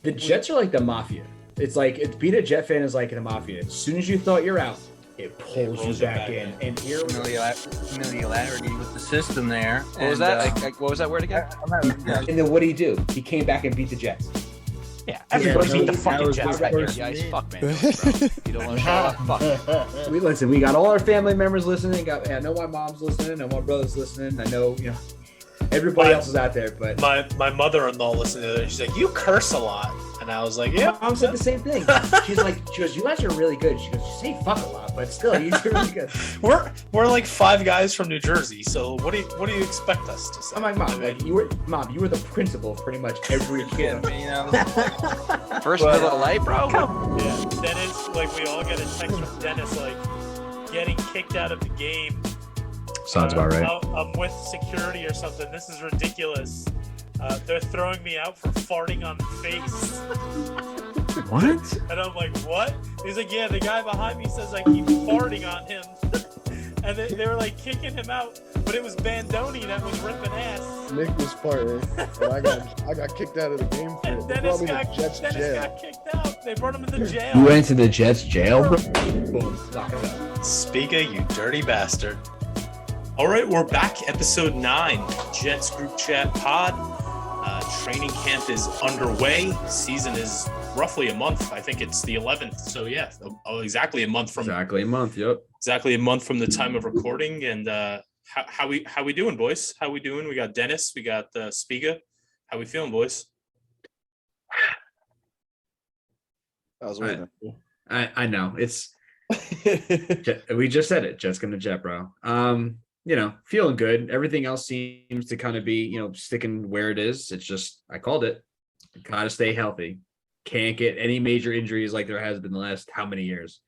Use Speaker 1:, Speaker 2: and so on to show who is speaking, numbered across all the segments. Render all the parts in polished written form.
Speaker 1: The Jets are like the mafia. It's like being a Jet fan is like the mafia. As soon as you thought you're out, it pulls you back in. And here
Speaker 2: familiarity with the system there.
Speaker 3: What was that? What was that word again?
Speaker 1: and then what did he do? He came back and beat the Jets.
Speaker 3: Yeah, everybody beat the fucking
Speaker 4: was
Speaker 3: Jets
Speaker 4: the
Speaker 3: back here.
Speaker 4: first
Speaker 3: Yeah, he's
Speaker 4: name.
Speaker 3: fuck, man. Bro. You don't want to show up? Fuck.
Speaker 1: We got all our family members listening. I know my mom's listening. I know my brother's listening. I know everybody else is out there. But
Speaker 5: my mother-in-law listened to it. She's like, "You curse a lot," and I was like, "Yeah."
Speaker 1: my mom said the same thing. She goes, "You guys are really good." She goes, "You say fuck a lot, but still, you're really good."
Speaker 5: We're like 5 guys from New Jersey. So what do you expect us to say?
Speaker 1: I'm like, Mom, you were the principal of pretty much every kid.
Speaker 3: First of the light, bro.
Speaker 5: Yeah, Dennis, like we all get a text from Dennis, like getting kicked out of the game.
Speaker 1: Sounds about right.
Speaker 5: I'm with security or something. This is ridiculous. They're throwing me out for farting on the face.
Speaker 1: What?
Speaker 5: And I'm like, what? He's like, yeah, the guy behind me says I keep farting on him. And they were like kicking him out, but it was Bandoni that was ripping ass.
Speaker 4: Nick was farting, and I got kicked out of the game for
Speaker 5: And
Speaker 4: it. They
Speaker 5: Dennis
Speaker 4: brought me to
Speaker 5: got
Speaker 4: Jets jail.
Speaker 5: kicked out. They brought him to the jail.
Speaker 1: You went to the Jets jail? Boom, lock it up.
Speaker 5: Spiga, you dirty bastard. All right, we're back. Episode 9, Jets Group Chat Pod. Training camp is underway. Season is roughly a month. I think it's the 11th. So yeah, exactly a month from
Speaker 1: Exactly a month. Yep.
Speaker 5: exactly a month from the time of recording. And how we doing, boys? How we doing? We got Dennis. We got Spiga. How we feeling, boys?
Speaker 4: I was waiting.
Speaker 1: I know it's. We just said it. Jets gonna jet, bro. Feeling good. Everything else seems to kind of be, sticking where it is. It's just, I called it. Gotta stay healthy. Can't get any major injuries like there has been the last how many years.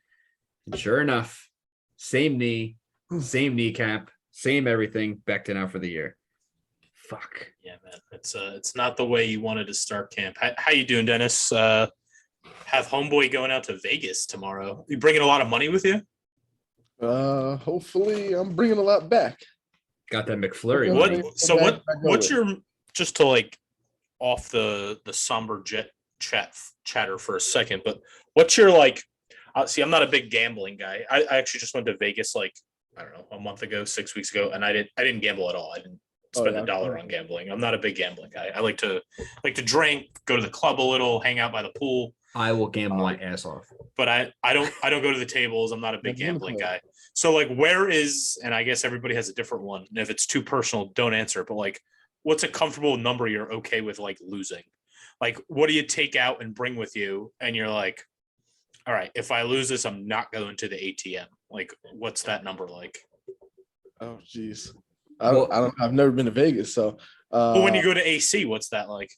Speaker 1: And sure enough, same knee, same kneecap, same everything. Becton out for the year. Fuck.
Speaker 5: Yeah, man. It's not the way you wanted to start camp. How you doing, Dennis? Have homeboy going out to Vegas tomorrow. You bringing a lot of money with you?
Speaker 4: Hopefully I'm bringing a lot back.
Speaker 1: Got that McFlurry.
Speaker 5: What's your, just to like off the somber jet chatter for a second, but what's your like, see, I'm not a big gambling guy. I actually just went to Vegas like, I don't know, a month ago, 6 weeks ago, and I didn't gamble at all. I didn't spend a dollar on gambling. I'm not a big gambling guy. I like to drink, go to the club a little, hang out by the pool.
Speaker 1: I will gamble my ass off.
Speaker 5: But I don't go to the tables. I'm not a big gambling guy. So like, where is, and I guess everybody has a different one. And if it's too personal, don't answer. But like, what's a comfortable number you're okay with like losing? Like, what do you take out and bring with you? And you're like, all right, if I lose this, I'm not going to the ATM. Like, what's that number like?
Speaker 4: Oh, geez. I've never been to Vegas. So,
Speaker 5: but when you go to AC, what's that like?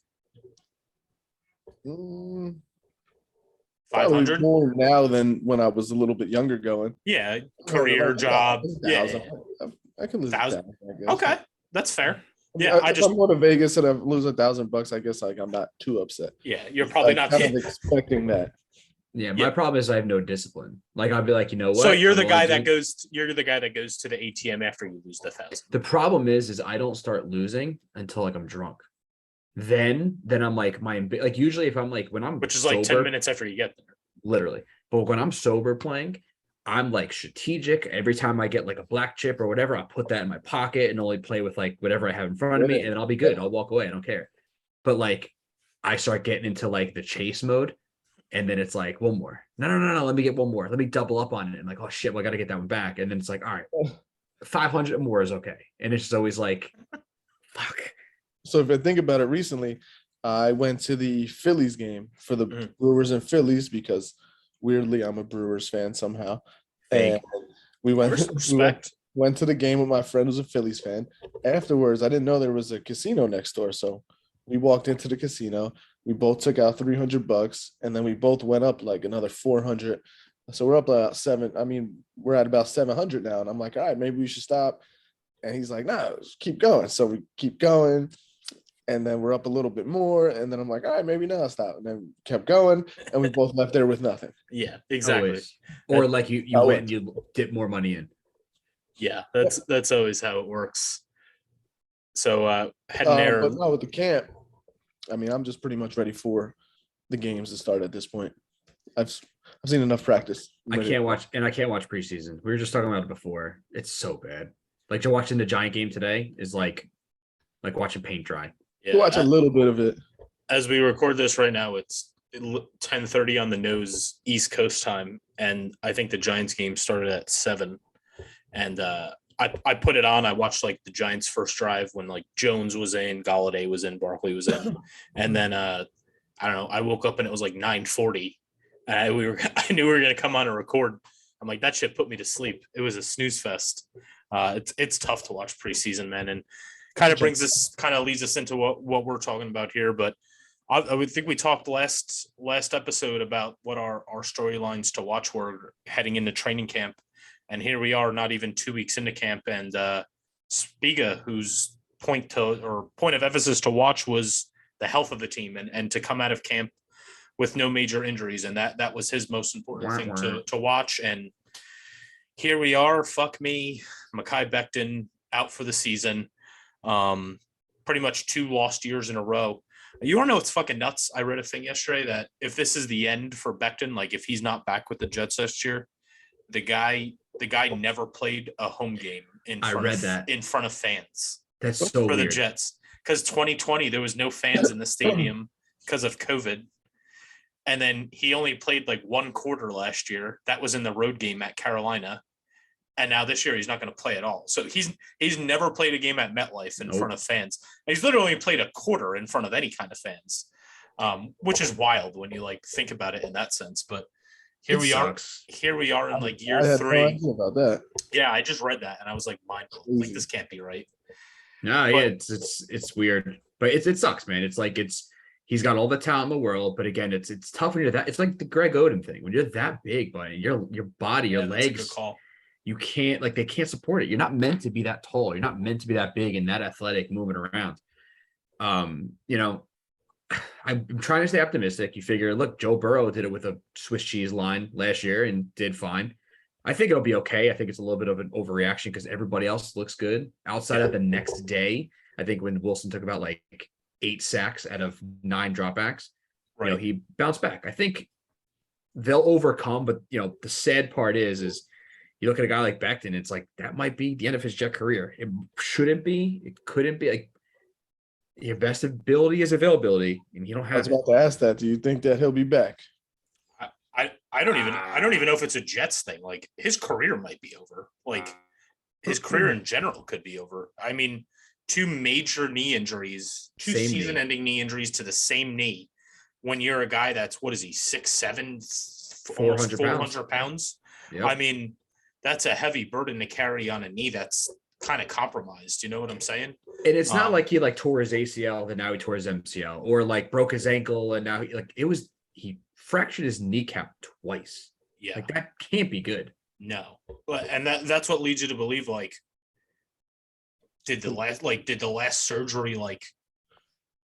Speaker 5: 500
Speaker 4: more now than when I was a little bit younger going.
Speaker 5: Yeah, career, job. Yeah,
Speaker 4: I can lose
Speaker 5: 1,000.
Speaker 4: I guess.
Speaker 5: Okay, that's fair. Yeah,
Speaker 4: if I'm going to Vegas and I lose $1,000, I guess like I'm not too upset.
Speaker 5: Yeah, you're probably not
Speaker 4: kind of expecting that.
Speaker 1: Yeah, my problem is I have no discipline. Like I'll be like, you know what?
Speaker 5: So you're the guy that goes to the ATM after you lose the 1,000.
Speaker 1: The problem is I don't start losing until like I'm drunk. Then I'm like usually if I'm like when I'm
Speaker 5: which is
Speaker 1: sober,
Speaker 5: like 10 minutes after you get there.
Speaker 1: Literally. But when I'm sober playing, I'm like strategic. Every time I get like a black chip or whatever, I'll put that in my pocket and only play with like whatever I have in front of me, and then I'll be good. I'll walk away. I don't care. But like I start getting into like the chase mode, and then it's like one more. No. Let me get one more. Let me double up on it. And like, oh shit, well, I got to get that one back. And then it's like, all right, 500 more is okay. And it's just always like, fuck.
Speaker 4: So if I think about it, recently, I went to the Phillies game for the Brewers and Phillies because weirdly I'm a Brewers fan somehow. And we went to the game with my friend who's a Phillies fan. Afterwards, I didn't know there was a casino next door. So we walked into the casino. We both took out $300 and then we both went up like another 400. So we're up about we're at about 700 now. And I'm like, all right, maybe we should stop. And he's like, no, keep going. So we keep going. And then we're up a little bit more. And then I'm like, all right, maybe now stop. And then kept going. And we both left there with nothing.
Speaker 5: Yeah, exactly.
Speaker 1: Always. Or like you went and you dip more money in.
Speaker 5: Yeah, that's always how it works. So heading there.
Speaker 4: But no, with the camp, I'm just pretty much ready for the games to start at this point. I've seen enough practice.
Speaker 1: I can't watch preseason. We were just talking about it before. It's so bad. Like watching the Giant game today is like watching paint dry.
Speaker 5: Yeah,
Speaker 4: watch a little bit of it.
Speaker 5: As we record this right now, it's 10:30 on the nose East Coast time, and I think the Giants game started at 7. And I put it on. I watched like the Giants' first drive when like Jones was in, Galladay was in, Barkley was in, and then I don't know. I woke up and it was like 9:40. I knew we were gonna come on and record. I'm like, that shit put me to sleep. It was a snooze fest. It's tough to watch preseason, man, and kind of leads us into what we're talking about here. But I would think we talked last episode about what our storylines to watch were heading into training camp. And here we are, not even 2 weeks into camp. And Spiga, whose point of emphasis to watch was the health of the team and to come out of camp with no major injuries. And that was his most important thing to watch. And here we are, fuck me, Mekhi Becton out for the season. Pretty much 2 lost years in a row. You want to know what's fucking nuts? I read a thing yesterday that if this is the end for Becton, like if he's not back with the Jets this year, the guy never played a home game in front of fans.
Speaker 1: That's so
Speaker 5: for
Speaker 1: weird.
Speaker 5: The Jets, because 2020 there was no fans in the stadium because of COVID, and then he only played like 1 quarter last year. That was in the road game at Carolina, and now this year he's not going to play at all. So he's never played a game at MetLife in front of fans. And he's literally played a quarter in front of any kind of fans, which is wild when you like think about it in that sense. But Here we are in like year 3.
Speaker 4: No idea about that.
Speaker 5: Yeah, I just read that and I was like, mind blown. Like this can't be right.
Speaker 1: No, yeah, it's weird, but it sucks, man. It's like he's got all the talent in the world, but again, it's tough when you're that. It's like the Greg Oden thing. When you're that big, buddy, your body, your legs, you can't they can't support it. You're not meant to be that tall. You're not meant to be that big and that athletic moving around. I'm trying to stay optimistic. You figure, look, Joe Burrow did it with a Swiss cheese line last year and did fine. I think it'll be okay. I think it's a little bit of an overreaction because everybody else looks good. Outside of the next day, I think when Wilson took about like 8 sacks out of 9 dropbacks, right, he bounced back. I think they'll overcome, but the sad part is you look at a guy like Becton, it's like that might be the end of his Jet career. It shouldn't be. It couldn't be. Like your best ability is availability, and you don't have.
Speaker 4: I was about to ask that. Do you think that he'll be back?
Speaker 5: I don't even know if it's a Jets thing. Like his career might be over. Like his career in general could be over. I mean, 2 major knee injuries, 2 season-ending knee injuries to the same knee. When you're a guy that's 6'7", 400 pounds. Yep. I mean, that's a heavy burden to carry on a knee that's kind of compromised. You know what I'm saying?
Speaker 1: And it's not like he tore his ACL, then now he tore his MCL, or broke his ankle, and now he fractured his kneecap twice.
Speaker 5: Yeah,
Speaker 1: that can't be good.
Speaker 5: No, and that's what leads you to believe did the last surgery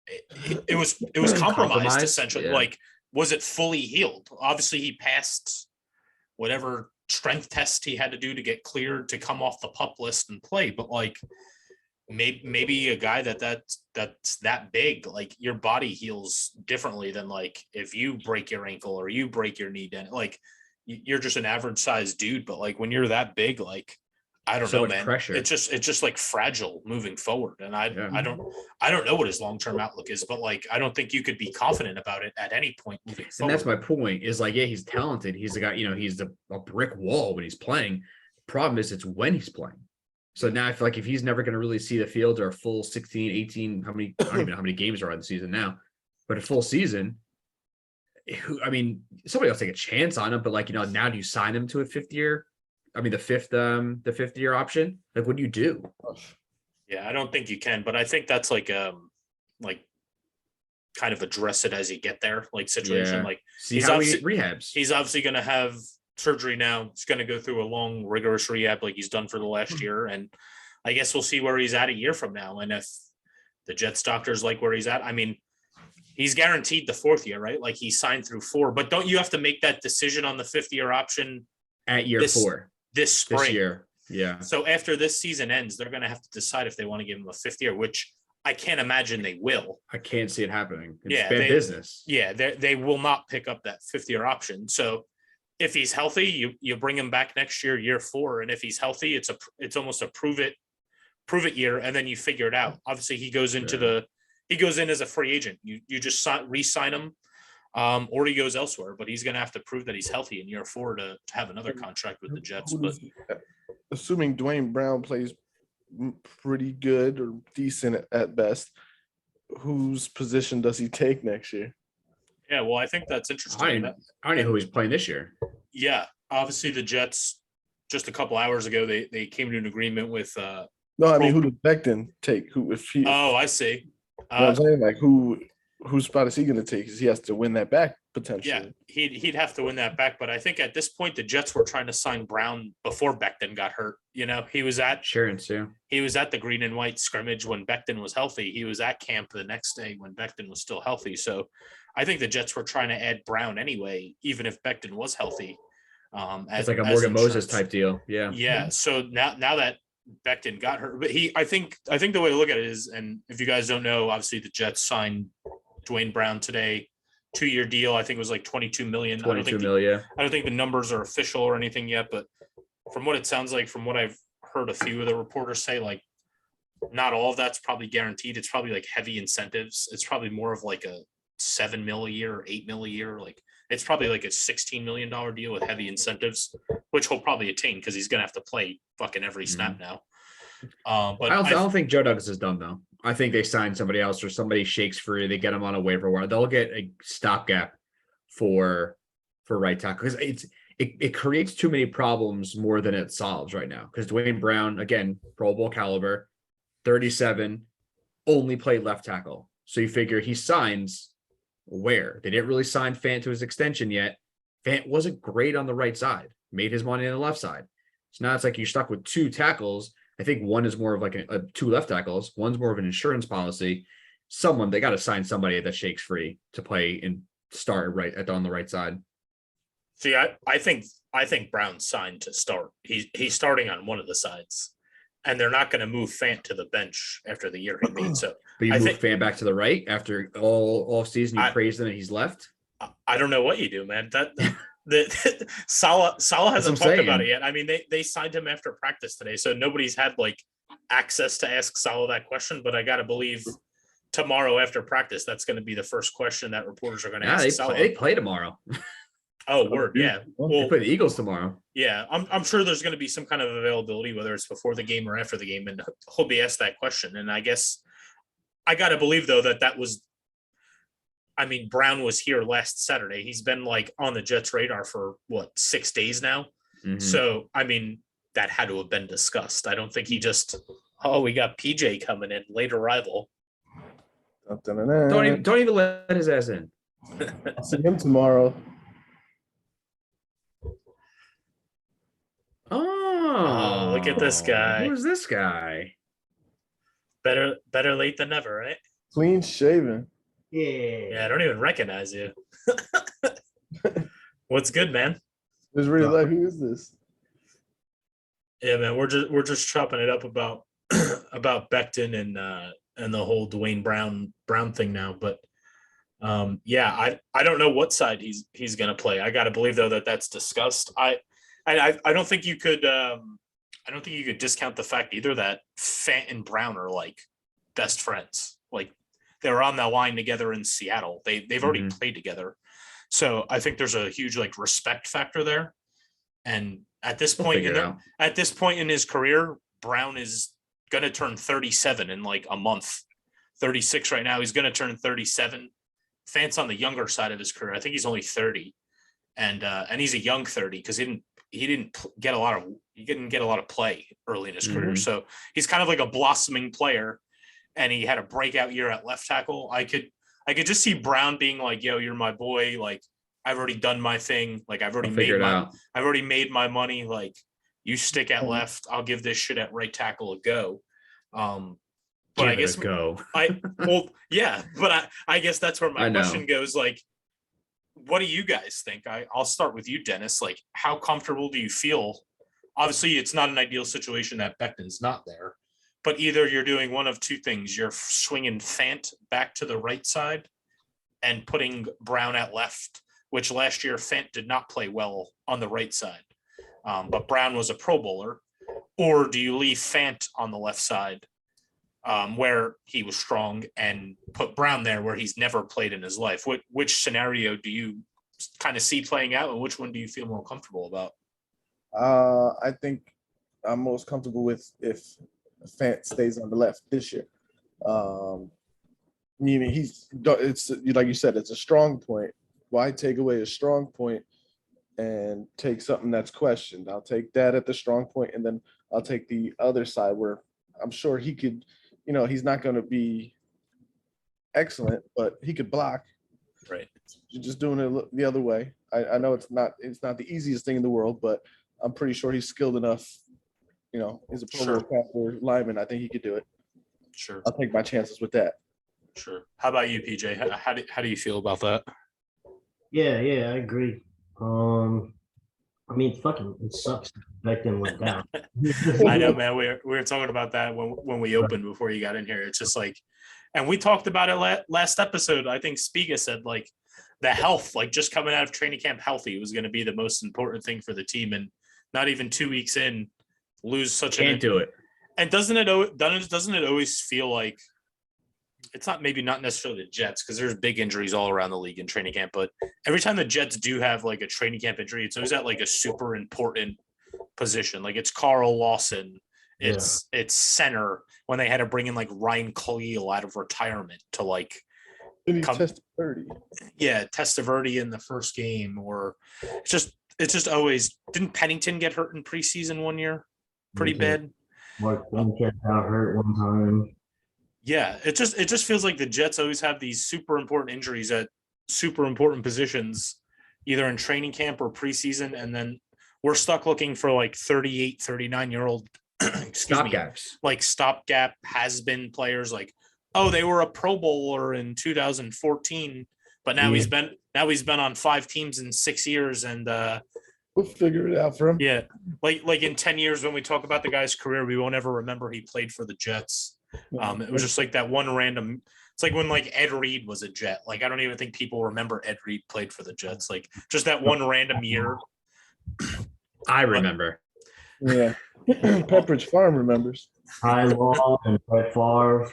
Speaker 5: it was compromised essentially. Yeah. Was it fully healed? Obviously, he passed whatever strength test he had to do to get cleared to come off the PUP list and play, but maybe a guy that's that big, your body heals differently than if you break your ankle or you break your knee, then you're just an average sized dude, but when you're that big, I don't know, man. Pressure. It's just fragile moving forward, and I don't know what his long term outlook is, but I don't think you could be confident about it at any point moving forward.
Speaker 1: And that's my point. Is yeah, he's talented. He's the guy. He's a brick wall when he's playing. The problem is it's when he's playing. So now I feel if he's never going to really see the field or a full 16, 18, I don't even know how many games are on the season now, but a full season. Somebody else take a chance on him, but now do you sign him to a 5th year? The fifth year option. What do you do?
Speaker 5: Yeah, I don't think you can, but I think that's kind of address it as you get there, situation.
Speaker 1: Yeah. See how he rehabs.
Speaker 5: He's obviously going to have surgery now. He's going to go through a long, rigorous rehab he's done for the last year, and I guess we'll see where he's at a year from now. And if the Jets doctors like where he's at, he's guaranteed the 4th year, right? He signed through 4, but don't you have to make that decision on the 5th year option
Speaker 1: at year 4?
Speaker 5: This spring.
Speaker 1: This year. Yeah.
Speaker 5: So after this season ends, they're going to have to decide if they want to give him a 5th year, which I can't imagine they will.
Speaker 1: I can't see it happening. It's
Speaker 5: Yeah,
Speaker 1: bad business.
Speaker 5: Yeah, they will not pick up that 5th-year option. So if he's healthy, you bring him back next year, year 4, and if he's healthy, it's almost a prove it year, and then you figure it out. Obviously, he goes in as a free agent. You just re-sign him, or he goes elsewhere. But he's going to have to prove that he's healthy in year 4 to have another contract with the Jets. But
Speaker 4: assuming Dwayne Brown plays pretty good or decent at best, whose position does he take next year?
Speaker 5: Yeah, well, I think that's interesting.
Speaker 1: I don't know who he's playing this year.
Speaker 5: Yeah, obviously the Jets just a couple hours ago they came to an agreement with.
Speaker 4: No, I mean, who does Becton take? Who if he?
Speaker 5: Oh, I see.
Speaker 4: I'm saying, like, whose spot is he going to take? Because he has to win that back potentially.
Speaker 5: Yeah, he'd have to win that back, but I think at this point the Jets were trying to sign Brown before Becton got hurt. You know, he was at the green and white scrimmage when Becton was healthy. He was at camp the next day when Becton was still healthy. So I think the Jets were trying to add Brown anyway, even if Becton was healthy.
Speaker 1: It's like a Morgan Moses type deal. Yeah.
Speaker 5: Yeah. So now that Becton got hurt, but I think the way to look at it is, and if you guys don't know, obviously the Jets signed Dwayne Brown today, 2-year deal. I think it was like $22 million. I don't think the numbers are official or anything yet, but from what it sounds like, from what I've heard a few of the reporters say, like not all of that's probably guaranteed. It's probably like heavy incentives. It's probably more of like a $7 million a year or $8 million a year. Like it's probably like a $16 million deal with heavy incentives, which he'll probably attain because he's gonna have to play fucking every snap now. But
Speaker 1: I don't think Joe Douglas is done though. I think they sign somebody else or somebody shakes free. They get him on a waiver wire. They'll get a stopgap for right tackle because it creates too many problems more than it solves right now. Because Dwayne Brown, again, Pro Bowl caliber, 37, only played left tackle. So you figure he signs where? They didn't really sign Fant to his extension yet. Fant wasn't great on the right side, made his money on the left side. So now it's like you're stuck with 2 tackles. I think one is more of like a 2 left tackles. One's more of an insurance policy. They got to sign somebody that shakes free to play and start on the right side.
Speaker 5: See, I think Brown's signed to start. He's starting on one of the sides, and they're not going to move Fant to the bench after the year he made. So,
Speaker 1: but you move Fant back to the right after all season. You praise him and he's left.
Speaker 5: I don't know what you do, man. Saleh hasn't talked about it yet. I mean, they signed him after practice today, so nobody's had like access to ask Saleh that question. But I got to believe tomorrow after practice, that's going to be the first question that reporters are going to ask Saleh.
Speaker 1: They play tomorrow.
Speaker 5: Oh, word, yeah.
Speaker 1: Well, they play the Eagles tomorrow.
Speaker 5: Yeah, I'm sure there's going to be some kind of availability, whether it's before the game or after the game, and he'll be asked that question. And I guess I got to believe though that was. I mean, Brown was here last Saturday. He's been like on the Jets' radar for 6 days now. Mm-hmm. So, I mean, that had to have been discussed. I don't think he just, we got PJ coming in, late arrival.
Speaker 1: Don't even let his ass in.
Speaker 4: I'll see him tomorrow.
Speaker 1: Oh,
Speaker 5: look at this guy.
Speaker 1: Who's this guy?
Speaker 5: Better late than never, right?
Speaker 4: Clean shaven.
Speaker 5: Yeah, I don't even recognize you. What's good, man?
Speaker 4: It's really like, who is this?
Speaker 5: Yeah, man, we're just chopping it up about Becton and the whole Dwayne Brown thing now. But yeah, I don't know what side he's gonna play. I gotta believe though that's discussed. I don't think you could discount the fact either that Fant and Brown are like best friends. Like they were on that line together in Seattle. They've already played together. So I think there's a huge like respect factor there. And at this point in his career, Brown is going to turn 37 in like a month. 36 right now. He's going to turn 37. Fant's on the younger side of his career. I think he's only 30. And he's a young 30 because he didn't get a lot of play early in his career. So he's kind of like a blossoming player. And he had a breakout year at left tackle. I could just see Brown being like, yo, you're my boy. Like, I've already done my thing. Like, I've already made my money. Like, you stick at left. I'll give this shit at right tackle a go. But I guess I guess that's where my question goes. Like, what do you guys think? I'll start with you, Dennis. Like, how comfortable do you feel? Obviously, it's not an ideal situation that Becton's not there. but either you're doing one of two things. You're swinging Fant back to the right side and putting Brown at left, which last year Fant did not play well on the right side. But Brown was a Pro Bowler. Or do you leave Fant on the left side where he was strong and put Brown there where he's never played in his life? Which scenario do you kind of see playing out, and which one do you feel more comfortable about?
Speaker 4: I think I'm most comfortable with if Fant stays on the left this year. Meaning it's like you said, it's a strong point. Why take away a strong point and take something that's questioned? I'll take that at the strong point, and then I'll take the other side where I'm sure he could, he's not going to be excellent, but he could block.
Speaker 5: Right.
Speaker 4: You're just doing it the other way. I know it's not the easiest thing in the world, but I'm pretty sure he's skilled enough. He's a Pro Bowl lineman. I think he could do it.
Speaker 5: Sure.
Speaker 4: I'll take my chances with that.
Speaker 5: Sure. How about you, PJ? How do you feel about that?
Speaker 6: Yeah, I agree. It sucks. Becton went down.
Speaker 5: I know, man. We were talking about that when we opened before you got in here. It's just like, and we talked about it last episode. I think Spiga said like the health, like just coming out of training camp healthy was going to be the most important thing for the team, and not even 2 weeks in, lose such
Speaker 1: Can't do it.
Speaker 5: And doesn't it always feel like it's maybe not necessarily the Jets, because there's big injuries all around the league in training camp, but every time the Jets do have like a training camp injury, it's always at like a super important position. Like it's Carl Lawson, it's center when they had to bring in like Ryan Khalil out of retirement to like
Speaker 4: Testaverde.
Speaker 5: Yeah, Testaverde in the first game, or it's just always. Didn't Pennington get hurt in preseason one year? Pretty bad.
Speaker 6: Mark got hurt one time.
Speaker 5: Yeah, it just feels like the Jets always have these super important injuries at super important positions, either in training camp or preseason, and then we're stuck looking for like 38, 39-year-old
Speaker 1: Stopgaps.
Speaker 5: Like stopgap has-been players. Like, oh, they were a Pro Bowler in 2014, but now he's been on 5 teams in 6 years, and
Speaker 4: we'll figure it out for him.
Speaker 5: Yeah, like in 10 years when we talk about the guy's career, we won't ever remember he played for the Jets. It was just like that one random. It's like when like Ed Reed was a Jet. Like I don't even think people remember Ed Reed played for the Jets. Like just that one random year.
Speaker 1: I remember.
Speaker 4: Yeah, Pepperidge Farm remembers.
Speaker 6: Ty Law and Brett Favre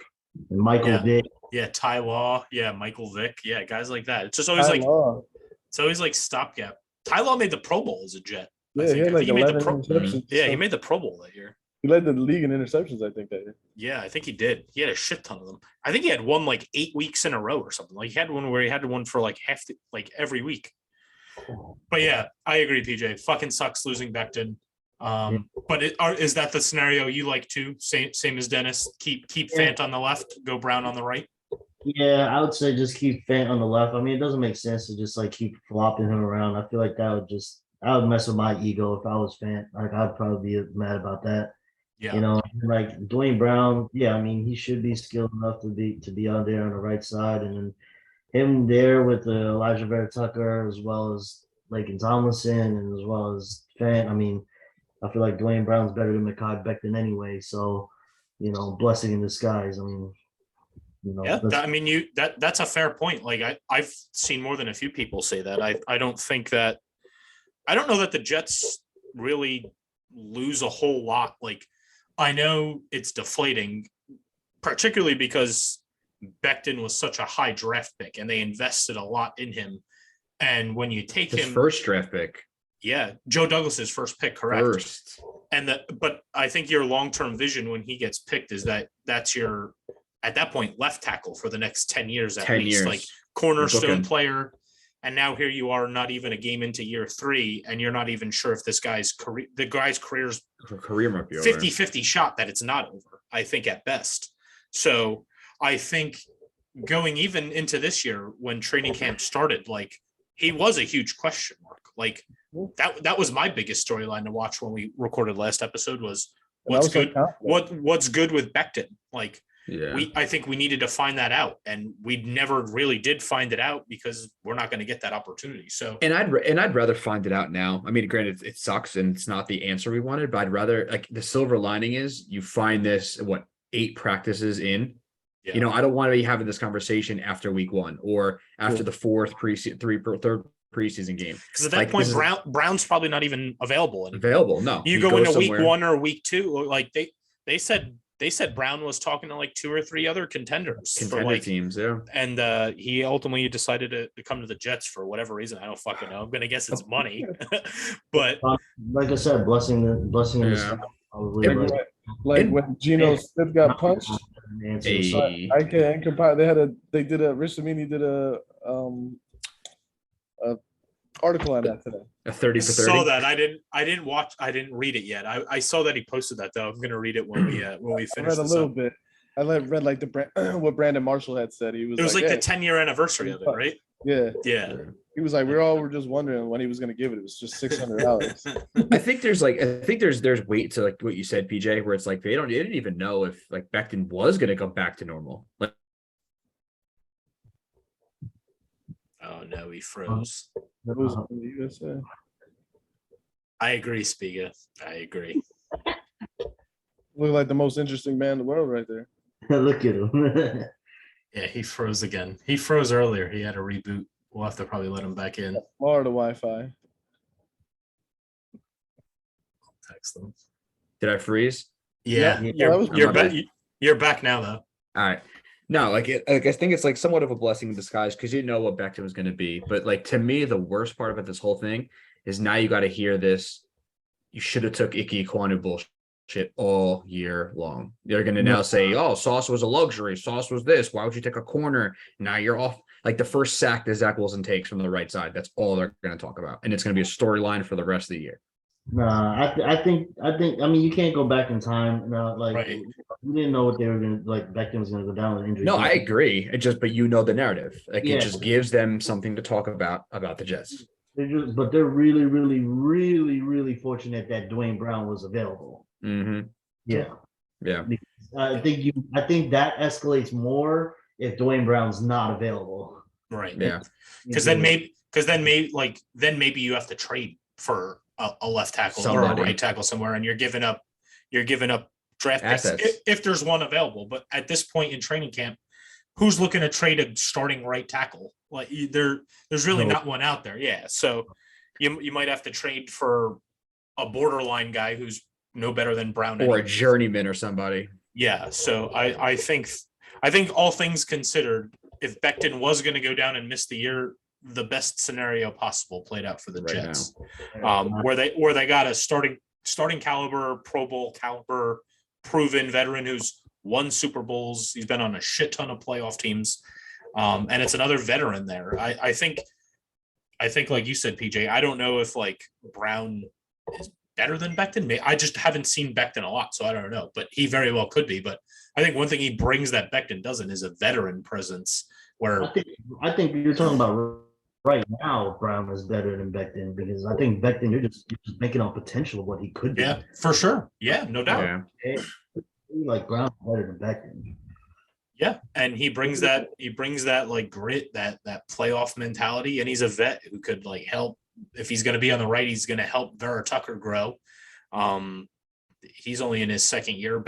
Speaker 6: and Michael Vick.
Speaker 5: Yeah, Ty Law. Yeah, Michael Vick. Yeah, guys like that. It's just always it's always like stopgap. Ty Law made the Pro Bowl as a Jet.
Speaker 4: Yeah, he had like 11 interceptions.
Speaker 5: Yeah, he made the Pro Bowl that year.
Speaker 4: He led the league in interceptions, I think, that year.
Speaker 5: Yeah, I think he did. He had a shit ton of them. I think he had one like 8 weeks in a row or something. Like he had one where he had one for like every week. But yeah, I agree, PJ. Fucking sucks losing Becton. But is that the scenario you like too? Same as Dennis. Keep Fant on the left, go Brown on the right.
Speaker 6: Yeah, I would say just keep Fant on the left. I mean, it doesn't make sense to just like keep flopping him around. I feel like that would mess with my ego if I was Fant. Like I'd probably be mad about that.
Speaker 5: Yeah.
Speaker 6: Like Dwayne Brown, yeah, I mean, he should be skilled enough to be on there on the right side, and then him there with Elijah Vera Tucker as well as Laken Tomlinson and as well as Fant. I mean, I feel like Duane Brown's better than Mekhi Becton anyway. So, blessing in disguise. I mean,
Speaker 5: that's a fair point. Like I've seen more than a few people say that. I don't know that the Jets really lose a whole lot. Like I know it's deflating, particularly because Becton was such a high draft pick and they invested a lot in him. And when you take his
Speaker 1: first draft pick,
Speaker 5: yeah, Joe Douglas's first pick, correct?
Speaker 1: First.
Speaker 5: But I think your long-term vision when he gets picked is that's your, at that point, left tackle for the next 10 years at least, like cornerstone player. And now here you are, not even a game into year 3, and you're not even sure if this guy's career
Speaker 1: might be
Speaker 5: 50-50 shot that it's not over, I think, at best. So I think going even into this year when training camp started, like he was a huge question mark. Like that was my biggest storyline to watch when we recorded last episode was what's good with Becton. Like I think we needed to find that out, and we never really did find it out because we're not going to get that opportunity. So,
Speaker 1: and I'd rather find it out now. I mean, granted, it sucks and it's not the answer we wanted, but I'd rather, like, the silver lining is you find this 8 practices in.
Speaker 5: Yeah.
Speaker 1: You know, I don't want to be having this conversation after week 1 or after the third preseason game.
Speaker 5: Because at that point, Brown's probably not even available anymore.
Speaker 1: Available, no.
Speaker 5: You go into week 1 or week 2, like they said Brown was talking to like 2 or 3 other contenders for like
Speaker 1: teams, yeah.
Speaker 5: And he ultimately decided to come to the Jets for whatever reason. I don't fucking know. I'm gonna guess it's money, but
Speaker 6: like I said, blessing in the probably
Speaker 4: like when Geno Smith got punched. I can't compare. They did a Rich Samini did a article on that today.
Speaker 1: A 30 for 30.
Speaker 5: I saw that. I didn't read it yet. I saw that he posted that though. I'm gonna read it when we finish.
Speaker 4: I read a little bit. I read like what Brandon Marshall had said. It was
Speaker 5: like the 10-year anniversary of it, right?
Speaker 4: Yeah.
Speaker 5: Yeah.
Speaker 4: He was like, we all were just wondering when he was going to give it. It was just $600.
Speaker 1: I think there's weight to like what you said, PJ, where it's like they didn't even know if like Becton was going to go back to normal. Like,
Speaker 5: oh no, he froze. I agree, Spiga. I agree.
Speaker 4: Look like the most interesting man in the world right there.
Speaker 6: Look at him.
Speaker 5: Yeah, he froze again. He froze earlier. He had a reboot. We'll have to probably let him back in.
Speaker 4: Florida Wi-Fi.
Speaker 5: Text them.
Speaker 1: Did I freeze?
Speaker 5: Yeah. You're back now, though.
Speaker 1: All right. No, I think it's like somewhat of a blessing in disguise because you know what Becton was going to be. But like to me, the worst part about this whole thing is now you got to hear this. You should have took Ike Ekwonu bullshit all year long. They're going to now say, oh, Sauce was a luxury. Sauce was this. Why would you take a corner? Now you're off. Like the first sack that Zach Wilson takes from the right side. That's all they're going to talk about. And it's going to be a storyline for the rest of the year.
Speaker 6: Nah, I think, you can't go back in time. No, like,
Speaker 5: right.
Speaker 6: We didn't know what they were going to, like, Becton was going to go down with injury.
Speaker 1: No, I agree. But you know the narrative. Like, it just gives them something to talk about the Jets.
Speaker 6: But they're really, really, really, really fortunate that Dwayne Brown was available.
Speaker 1: Mm-hmm.
Speaker 6: Yeah.
Speaker 1: Yeah.
Speaker 6: I think that escalates more if Dwayne Brown's not available.
Speaker 5: Right.
Speaker 1: Yeah.
Speaker 5: Because then maybe you have to trade for a left tackle or a right tackle somewhere, and you're giving up draft picks if there's one available. But at this point in training camp, who's looking to trade a starting right tackle? Like there's really not one out there. Yeah. So you might have to trade for a borderline guy who's no better than Brown
Speaker 1: or a journeyman or somebody.
Speaker 5: Yeah. So I think all things considered, if Becton was going to go down and miss the year, the best scenario possible played out for the Jets, where they got a starting caliber, Pro Bowl caliber, proven veteran who's won Super Bowls. He's been on a shit ton of playoff teams, and it's another veteran there. I think like you said, PJ. I don't know if like Brown is better than Becton. I just haven't seen Becton a lot, so I don't know. But he very well could be. But I think one thing he brings that Becton doesn't is a veteran presence. Where
Speaker 6: I think you're talking about right now, Brown is better than Becton because I think Becton you're just making on potential of what he could be.
Speaker 5: Yeah, for sure. Yeah, no doubt.
Speaker 6: Yeah. Like Brown's better than Becton.
Speaker 5: Yeah, and he brings that like grit, that playoff mentality, and he's a vet who could like help. If he's going to be on the right, he's going to help Vera Tucker grow. He's only in his second year.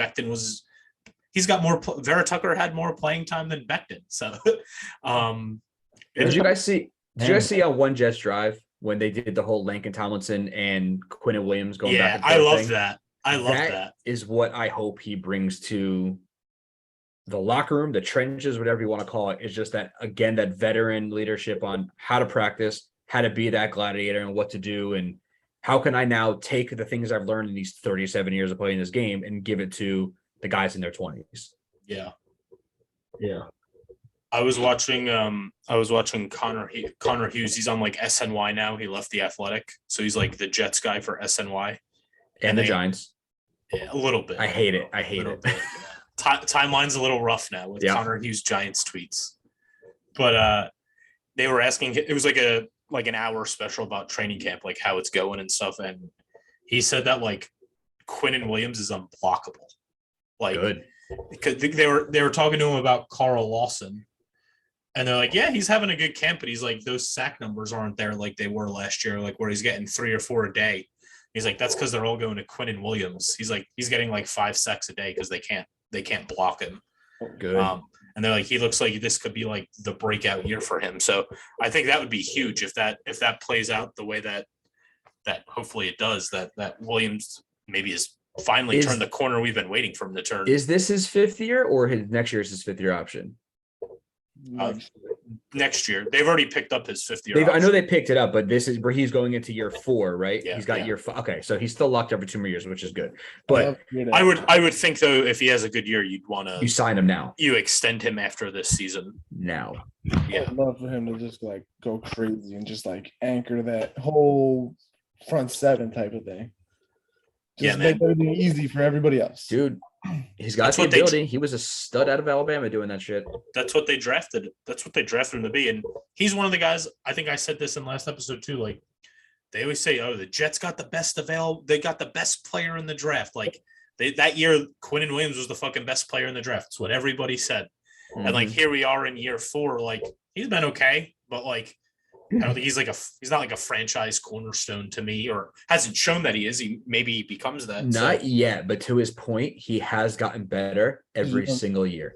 Speaker 5: He's got more. Vera Tucker had more playing time than Becton. So,
Speaker 1: did you guys see? Did you guys see on one Jets drive when they did the whole Lincoln Tomlinson and Quinn Williams going back?
Speaker 5: Yeah, I love that. I love that.
Speaker 1: Is what I hope he brings to the locker room, the trenches, whatever you want to call it. Is just that again, that veteran leadership on how to practice, how to be that gladiator, and what to do, and how can I now take the things I've learned in these 37 years of playing this game and give it to the guys in their 20s.
Speaker 5: Yeah.
Speaker 6: Yeah.
Speaker 5: I was watching Connor Hughes. He's on like SNY now. He left the Athletic. So he's like the Jets guy for SNY.
Speaker 1: And the Giants.
Speaker 5: Yeah, a little bit.
Speaker 1: I hate it.
Speaker 5: Timeline's a little rough now with Connor Hughes Giants tweets. But they were asking, it was like an hour special about training camp, like how it's going and stuff. And he said that like Quinn Williams is unblockable. Like, good. Because they were talking to him about Carl Lawson, and they're like, yeah, he's having a good camp, but he's like, those sack numbers aren't there like they were last year, like where he's getting 3 or 4 a day. He's like, that's because they're all going to Quinn Williams. He's like, he's getting like 5 sacks a day because they can't they can't block him.
Speaker 1: Good.
Speaker 5: And they're like, he looks like this could be like the breakout year for him. So I think that would be huge if that plays out the way that hopefully it does. That Williams maybe is finally turned the corner we've been waiting for him to turn.
Speaker 1: Is this his 5th year or next year is his 5th year option?
Speaker 5: Next year, they've already picked up his 5th year.
Speaker 1: I know they picked it up, but this is where he's going into year 4, right?
Speaker 5: Yeah,
Speaker 1: he's got year 5. Okay, so he's still locked up for 2 more years, which is good. But
Speaker 5: I would think though, if he has a good year, you'd want to
Speaker 1: you sign him now.
Speaker 5: You extend him after this season.
Speaker 1: Now,
Speaker 5: yeah,
Speaker 4: I'd love for him to just like go crazy and just like anchor that whole front 7 type of thing. Just make everything easy for everybody else,
Speaker 1: dude. He's got the ability. He was a stud out of Alabama doing that shit.
Speaker 5: That's what they drafted. That's what they drafted him to be. And he's one of the guys. I think I said this in last episode too. Like they always say, "Oh, the Jets got the best available. They got the best player in the draft." Like that year, Quinnen Williams was the fucking best player in the draft. That's what everybody said. Mm-hmm. And like here we are in year 4. Like he's been okay, but like I don't think he's not like a franchise cornerstone to me, or hasn't shown that he is. Maybe he becomes that.
Speaker 1: Not yet, but to his point, he has gotten better every single year.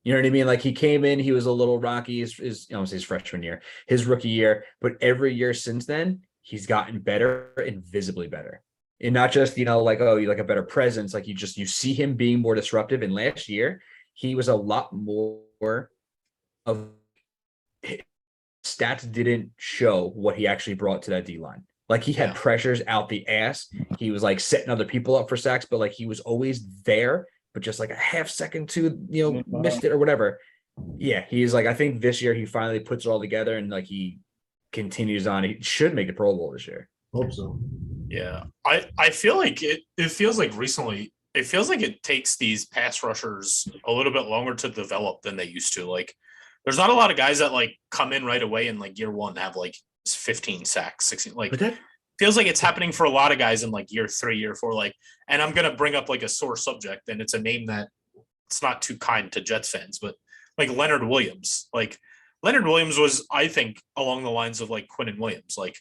Speaker 1: You know what I mean? Like he came in, he was a little rocky his freshman year, his rookie year, but every year since then, he's gotten better and visibly better. And not just, like, oh, you like a better presence, like you see him being more disruptive. And last year, he was a lot more of stats didn't show what he actually brought to that D line. Like he had pressures out the ass. He was like setting other people up for sacks, but like he was always there, but just like a half second to, missed it or whatever. Yeah. He's like, I think this year he finally puts it all together and like he continues on. He should make the Pro Bowl this year.
Speaker 6: Hope so.
Speaker 5: Yeah. I feel like it feels like recently, it feels like it takes these pass rushers a little bit longer to develop than they used to. Like, there's not a lot of guys that like come in right away in like year 1 have like 15 sacks, 16. Like, but that feels like it's happening for a lot of guys in like year 3, year 4. Like, and I'm gonna bring up like a sore subject, and it's a name that it's not too kind to Jets fans, but like Leonard Williams. Like Leonard Williams was, I think, along the lines of like Quinnen Williams. Like,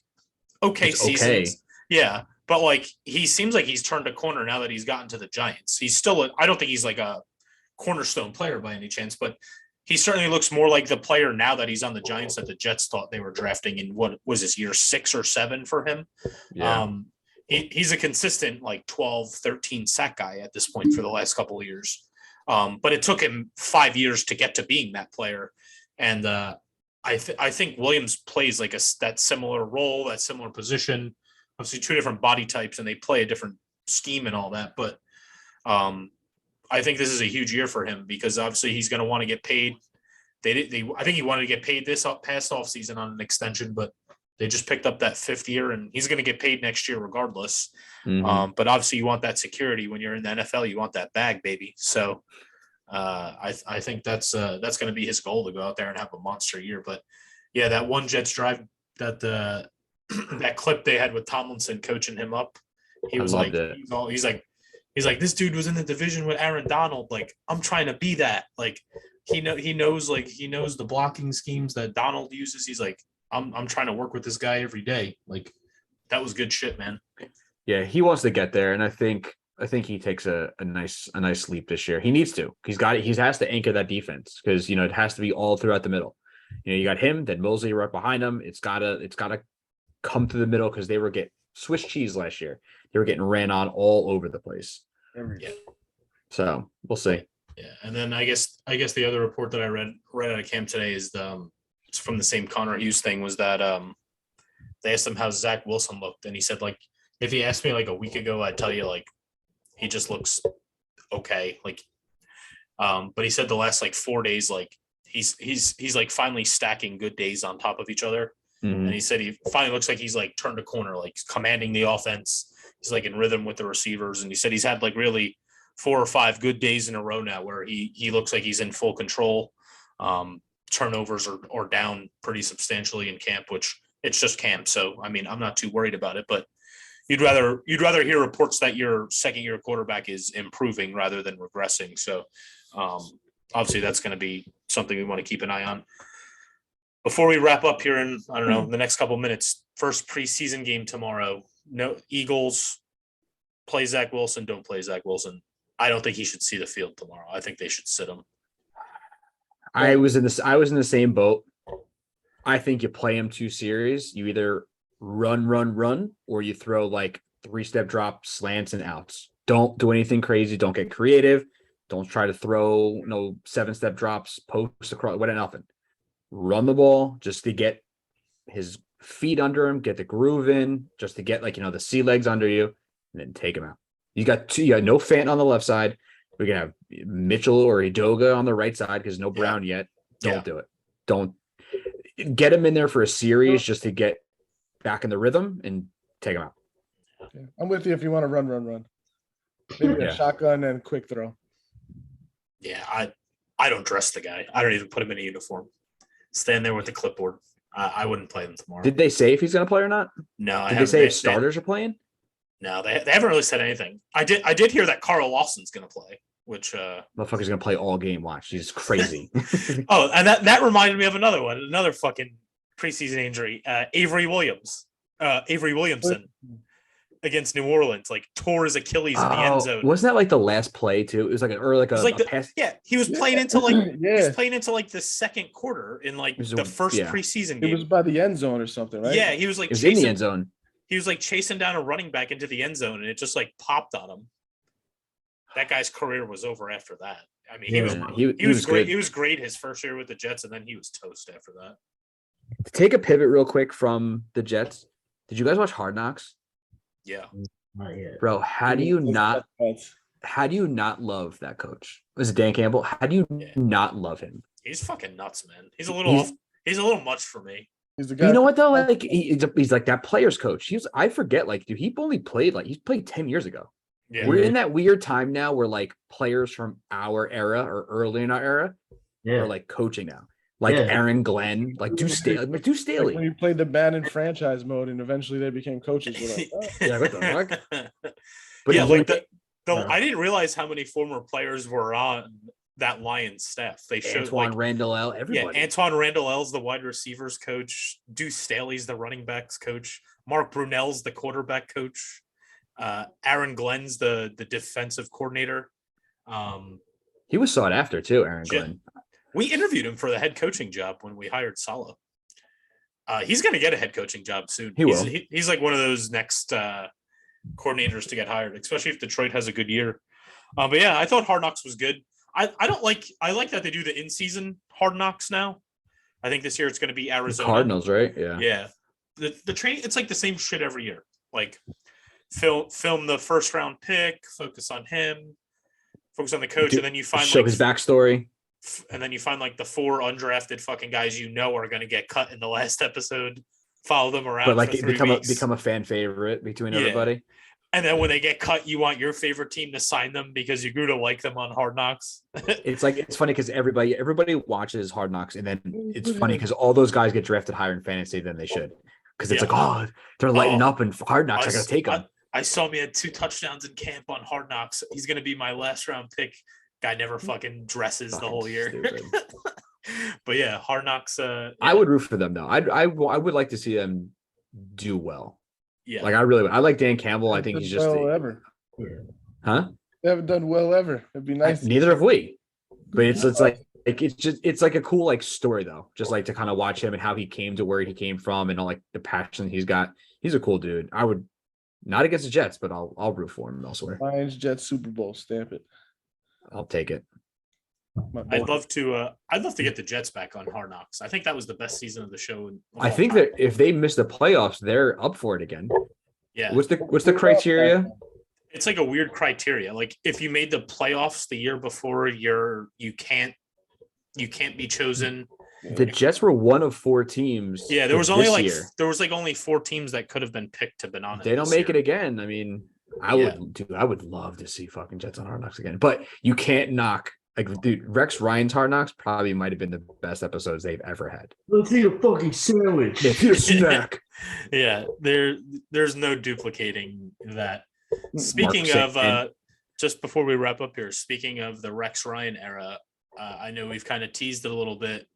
Speaker 5: okay seasons, yeah, but like he seems like he's turned a corner now that he's gotten to the Giants. He's still, I don't think he's like a cornerstone player by any chance, but he certainly looks more like the player now that he's on the Giants that the Jets thought they were drafting in what was this year 6 or 7 for him. Yeah. He's a consistent like 12, 13 sack guy at this point for the last couple of years. But it took him 5 years to get to being that player. And I think Williams plays like that similar role, that similar position. Obviously 2 different body types and they play a different scheme and all that. But I think this is a huge year for him because obviously he's going to want to get paid. I think he wanted to get paid this past off season on an extension, but they just picked up that 5th year and he's going to get paid next year regardless. Mm-hmm. But obviously you want that security when you're in the NFL, you want that bag, baby. So I think that's going to be his goal to go out there and have a monster year. But yeah, that one Jets drive that that clip they had with Tomlinson coaching him up, he was like, he's like, this dude was in the division with Aaron Donald. Like, I'm trying to be that. Like, he knows the blocking schemes that Donald uses. He's like, I'm trying to work with this guy every day. Like, that was good shit, man.
Speaker 1: Yeah, he wants to get there, and I think he takes a nice leap this year. He needs to. He has to anchor that defense because it has to be all throughout the middle. You got him, then Mosley right behind him. It's gotta come to the middle because they were getting Swiss cheese last year. They were getting ran on all over the place.
Speaker 5: Yeah.
Speaker 1: So we'll see.
Speaker 5: Yeah, and then I guess the other report that I read out of camp today is it's from the same Connor Hughes thing was that they asked him how Zach Wilson looked, and he said like if he asked me like a week ago, I'd tell you like he just looks okay. Like, but he said the last like 4 days like he's like finally stacking good days on top of each other. Mm-hmm. And he said he finally looks like he's like turned a corner, like commanding the offense. He's like in rhythm with the receivers. And he said he's had like really 4 or 5 good days in a row now where he looks like he's in full control. Turnovers are down pretty substantially in camp, which it's just camp. So, I mean, I'm not too worried about it, but you'd rather hear reports that your second year quarterback is improving rather than regressing. So obviously that's going to be something we want to keep an eye on. Before we wrap up here in, I don't know, the next couple of minutes, first preseason game tomorrow. No, Eagles play Zach Wilson, don't play Zach Wilson. I don't think he should see the field tomorrow. I think they should sit him.
Speaker 1: I was in the same boat. I think you play him 2 series. You either run, or you throw like 3-step drop slants and outs. Don't do anything crazy. Don't get creative. Don't try to throw 7-step drops, post across, whatever, nothing. Run the ball just to get his feet under him, get the groove in, just to get the sea legs under you, and then take him out. You got no Fant on the left side. We're gonna have Mitchell or Edoga on the right side because no Brown yet. Don't do it. Don't get him in there for a series just to get back in the rhythm and take him out.
Speaker 4: Yeah. I'm with you if you want to run. Maybe a shotgun and quick throw.
Speaker 5: Yeah, I don't dress the guy. I don't even put him in a uniform. Stand there with the clipboard. I wouldn't play him tomorrow.
Speaker 1: Did they say if he's going to play or not?
Speaker 5: No.
Speaker 1: Did they say if starters are playing?
Speaker 5: No, they haven't really said anything. I did hear that Carl Lawson's going to play, which
Speaker 1: motherfucker's going to play all game. Watch, he's crazy.
Speaker 5: Oh, and that reminded me of another one, another fucking preseason injury. Avery Williamson against New Orleans, tore his Achilles in the end zone.
Speaker 1: Wasn't that like the last play too? It was like a pass.
Speaker 5: Yeah, he was playing into the second quarter in the first preseason game.
Speaker 4: It was by the end zone or something, right?
Speaker 5: Yeah, he was
Speaker 1: in the end zone.
Speaker 5: He was chasing down a running back into the end zone, and it just popped on him. That guy's career was over after that. I mean, he was great.
Speaker 1: Good.
Speaker 5: He was great his first year with the Jets, and then he was toast after that.
Speaker 1: To take a pivot real quick from the Jets, did you guys watch Hard Knocks?
Speaker 5: Yeah.
Speaker 6: Not yet.
Speaker 1: Bro, how do you not love that coach? Was it Dan Campbell? How do you not love him?
Speaker 5: He's fucking nuts, man. He's a little much for me.
Speaker 4: He's the guy.
Speaker 1: You know what though? He's like that player's coach. I forget. Dude, he only played he's played 10 years ago.
Speaker 5: Yeah.
Speaker 1: We're in that weird time now where players from our era or early in our era are coaching now. Aaron Glenn, do Staley.
Speaker 4: When you played the Bannon franchise mode and eventually they became coaches. We're
Speaker 1: what the fuck?
Speaker 5: But I didn't realize how many former players were on that Lions staff. They showed
Speaker 1: Antoine Randall, everybody.
Speaker 5: Yeah, Antoine Randall's the wide receivers coach. Deuce Staley's the running backs coach. Mark Brunell's the quarterback coach. Aaron Glenn's the defensive coordinator.
Speaker 1: He was sought after too, Aaron Glenn.
Speaker 5: We interviewed him for the head coaching job when we hired Saleh. He's going to get a head coaching job soon. He's one of those next coordinators to get hired, especially if Detroit has a good year. But yeah, I thought Hard Knocks was good. I like that they do the in-season Hard Knocks now. I think this year it's going to be Arizona.
Speaker 1: The Cardinals, right? Yeah.
Speaker 5: Yeah. The training, it's the same shit every year. Film the first round pick, focus on him, focus on the coach, and then you find
Speaker 1: show his backstory.
Speaker 5: And then you find the 4 undrafted fucking guys are going to get cut in the last episode. Follow them around,
Speaker 1: but
Speaker 5: for 3 weeks.
Speaker 1: become a fan favorite between everybody.
Speaker 5: And then when they get cut, you want your favorite team to sign them because you grew to like them on Hard Knocks.
Speaker 1: It's funny because everybody watches Hard Knocks, and then it's funny because all those guys get drafted higher in fantasy than they should. Because it's they're lighting up in Hard Knocks. I gotta take them.
Speaker 5: I saw me had 2 touchdowns in camp on Hard Knocks. He's gonna be my last round pick. Guy never fucking dresses the whole year. But yeah, Hard Knocks.
Speaker 1: I would root for them though. I would like to see them do well.
Speaker 5: Yeah,
Speaker 1: I really would. I like Dan Campbell. I think he's just
Speaker 4: ever.
Speaker 1: Huh?
Speaker 4: They haven't done well ever. It'd be nice.
Speaker 1: Neither have we. But it's a cool story though. Just to kind of watch him and how he came to where he came from and all the passion he's got. He's a cool dude. I would not against the Jets, but I'll root for him elsewhere.
Speaker 4: Lions Jets Super Bowl, stamp it.
Speaker 1: I'll take it.
Speaker 5: I'd love to get the Jets back on Hard Knocks. I think that was the best season of the show.
Speaker 1: I think that if they miss the playoffs, they're up for it again.
Speaker 5: Yeah.
Speaker 1: What's the criteria?
Speaker 5: It's a weird criteria. If you made the playoffs the year before, you can't be chosen.
Speaker 1: The Jets were one of 4 teams.
Speaker 5: Yeah, there was only only 4 teams that could have been picked to been on it.
Speaker 1: They don't make it again. I mean, I would love to see fucking Jets on Hard Knocks again. But you can't knock Rex Ryan's Hard Knocks probably might have been the best episodes they've ever had.
Speaker 6: Let's eat a fucking sandwich.
Speaker 1: Eat a snack.
Speaker 5: Yeah, there's no duplicating that. Speaking of just before we wrap up here, speaking of the Rex Ryan era, I know we've kind of teased it a little bit.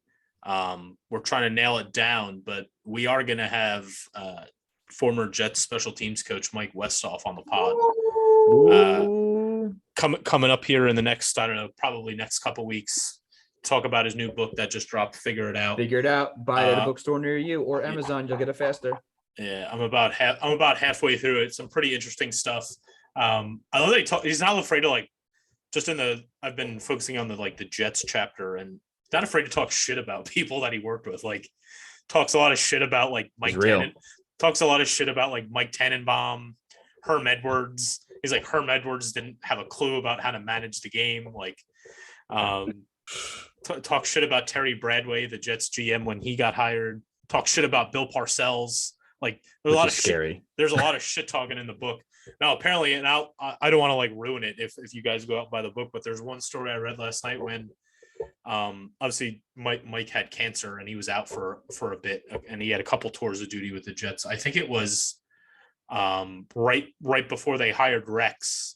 Speaker 5: We're trying to nail it down, but we are going to have former Jets special teams coach Mike Westhoff on the pod. coming up here in the next, I don't know, probably next couple weeks. Talk about his new book that just dropped. Figure it out.
Speaker 1: Figure it out. Buy it at a bookstore near you or Amazon. You'll get it faster.
Speaker 5: Yeah, I'm about halfway through it. Some pretty interesting stuff. I love that he's not afraid to like. Just I've been focusing on the Jets chapter, and not afraid to talk shit about people that he worked with. Like, talks a lot of shit about like Mike Tannen. Talks a lot of shit about like Mike Tannenbaum, Herm Edwards. He's like Herm Edwards didn't have a clue about how to manage the game. Like, talk shit about Terry Bradway, the Jets GM, when he got hired. Talk shit about Bill Parcells. Like, there's a lot of
Speaker 1: scary.
Speaker 5: Shit. There's a lot of shit talking in the book. Now, apparently, and I don't want to like ruin it if you guys go out by the book, but there's one story I read last night when, obviously Mike had cancer and he was out for a bit, and he had a couple tours of duty with the Jets. I think it was, right before they hired Rex,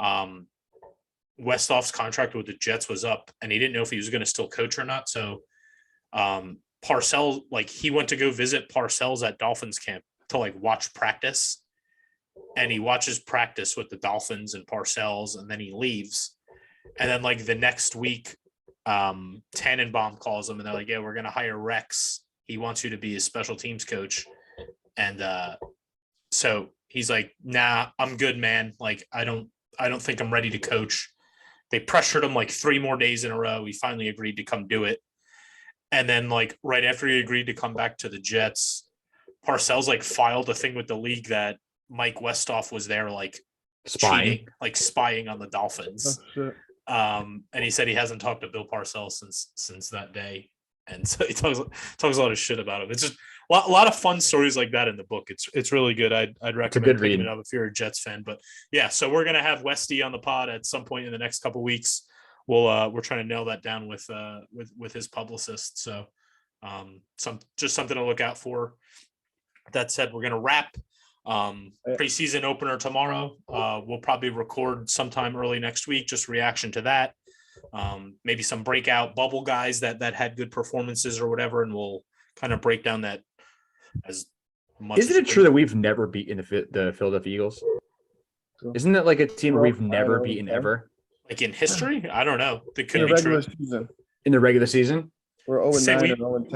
Speaker 5: Westhoff's contract with the Jets was up, and he didn't know if he was going to still coach or not. So, Parcells, like, he went to go visit Parcells at Dolphins camp to like watch practice. And he watches practice with the Dolphins and Parcells, and then he leaves. And then like the next week, Tannenbaum calls him and they're like, yeah, we're going to hire Rex. He wants you to be his special teams coach. And so he's like, nah, I'm good, man. Like, I don't think I'm ready to coach. They pressured him like 3 more days in a row. He finally agreed to come do it. And then like right after he agreed to come back to the Jets, Parcells like filed a thing with the league that Mike Westhoff was there like spying on the Dolphins.
Speaker 4: Oh,
Speaker 5: and he said he hasn't talked to Bill Parcells since that day. And so he talks a lot of shit about him. It's just a lot of fun stories like that in the book. It's really good. I'd recommend picking it up if you're a Jets fan. But yeah, so we're gonna have Westy on the pod at some point in the next couple of weeks. We're trying to nail that down with his publicist. So something to look out for. That said, we're gonna wrap. Preseason opener tomorrow. We'll probably record sometime early next week, just reaction to that. Maybe some breakout bubble guys that had good performances or whatever, and we'll kind of break down that as much.
Speaker 1: Isn't it true that we've never beaten the Philadelphia Eagles? Isn't that like a team where we've never beaten ever?
Speaker 5: Like in history? I don't know. That could
Speaker 4: in the
Speaker 5: be
Speaker 4: regular
Speaker 5: true.
Speaker 4: season.
Speaker 1: In the regular season?
Speaker 4: We're 0-9 and 0-10.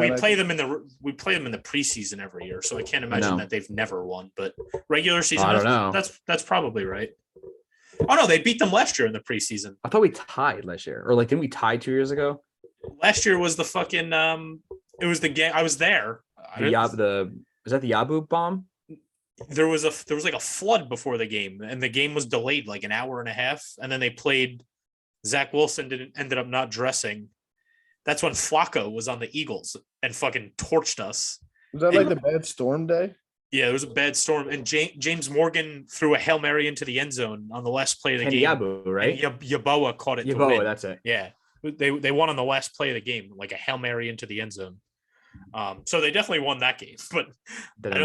Speaker 5: We play them in the preseason every year, so I can't imagine that they've never won. But regular season,
Speaker 1: I don't know.
Speaker 5: That's probably right. Oh no, they beat them last year in the preseason.
Speaker 1: I thought we tied last year, or like didn't we tie 2 years ago?
Speaker 5: Last year was the fucking It was the game. I was there.
Speaker 1: Was that the Yabu bomb?
Speaker 5: There was like a flood before the game, and the game was delayed like an hour and a half, and then they played. Zach Wilson ended up not dressing. That's when Flacco was on the Eagles and fucking torched us.
Speaker 4: Was that like the bad storm day?
Speaker 5: Yeah, it was a bad storm. And James Morgan threw a Hail Mary into the end zone on the last play of the game.
Speaker 1: Yabu, right?
Speaker 5: And Yaboa caught it.
Speaker 1: Yaboa, that's it.
Speaker 5: Yeah. They won on the last play of the game, like a Hail Mary into the end zone. So they definitely won that game, but I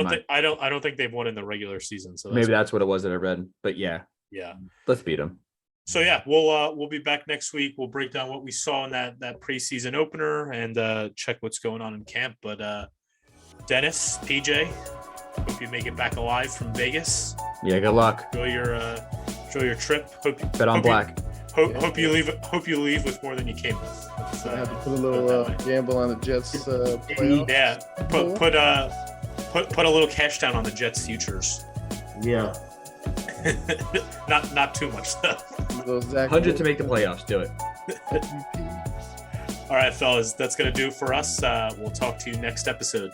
Speaker 5: don't think they've won in the regular season. So
Speaker 1: maybe that's what it was that I read. But yeah. Let's beat them.
Speaker 5: So yeah, we'll be back next week. We'll break down what we saw in that preseason opener and check what's going on in camp. But Dennis, PJ, hope you make it back alive from Vegas.
Speaker 1: Yeah, good luck.
Speaker 5: Enjoy your trip.
Speaker 1: Bet on black.
Speaker 5: Hope you leave with more than you came with.
Speaker 4: I have to put a little gamble on the Jets playoff.
Speaker 5: Yeah, put a little cash down on the Jets futures.
Speaker 6: Yeah.
Speaker 5: not too much though.
Speaker 1: 100 to make the playoffs. Do it.
Speaker 5: All right, fellas, that's gonna do it for us. We'll talk to you next episode.